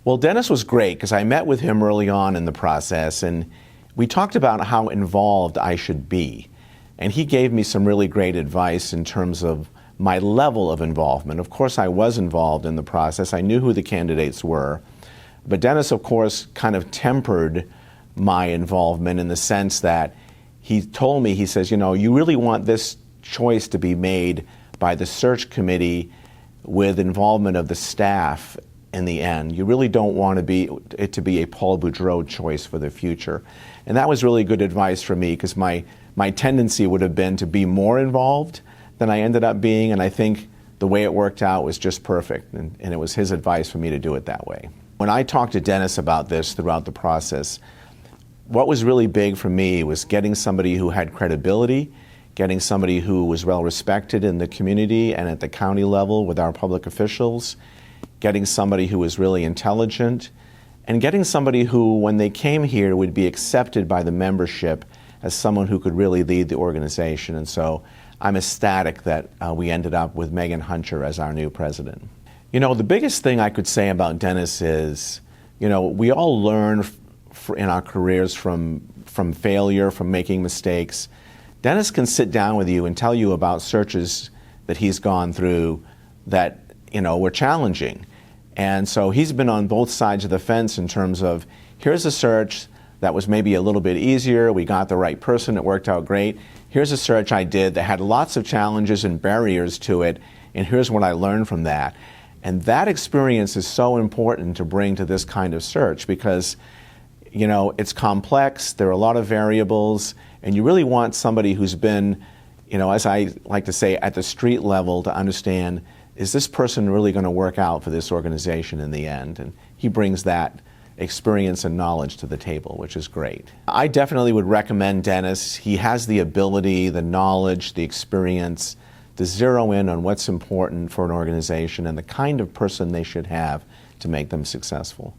Well, Dennis was great because I met with him early on in the process, and we talked about how involved I should be. And he gave me some really great advice in terms of my level of involvement. Of course, I was involved in the process. I knew who the candidates were. But Dennis, of course, kind of tempered my involvement in the sense that he told me, he says, you know, you really want this choice to be made by the search committee with involvement of the staff in the end. You really don't want it to be a Paul Boudreau choice for the future. And that was really good advice for me because my tendency would have been to be more involved than I ended up being, and I think the way it worked out was just perfect, and it was his advice for me to do it that way. When I talked to Dennis about this throughout the process, what was really big for me was getting somebody who had credibility, getting somebody who was well respected in the community and at the county level with our public officials, getting somebody who was really intelligent, and getting somebody who, when they came here, would be accepted by the membership as someone who could really lead the organization. And so I'm ecstatic that we ended up with Megan Hunter as our new president. You know, the biggest thing I could say about Dennis is, you know, we all learn in our careers from failure, from making mistakes. Dennis can sit down with you and tell you about searches that he's gone through that, you know, were challenging. And so he's been on both sides of the fence in terms of, here's a search that was maybe a little bit easier, we got the right person, it worked out great. Here's a search I did that had lots of challenges and barriers to it, and here's what I learned from that. And that experience is so important to bring to this kind of search because, you know, it's complex, there are a lot of variables, and you really want somebody who's been, you know, as I like to say, at the street level to understand, is this person really going to work out for this organization in the end? And he brings that experience and knowledge to the table, which is great. I definitely would recommend Dennis. He has the ability, the knowledge, the experience to zero in on what's important for an organization and the kind of person they should have to make them successful.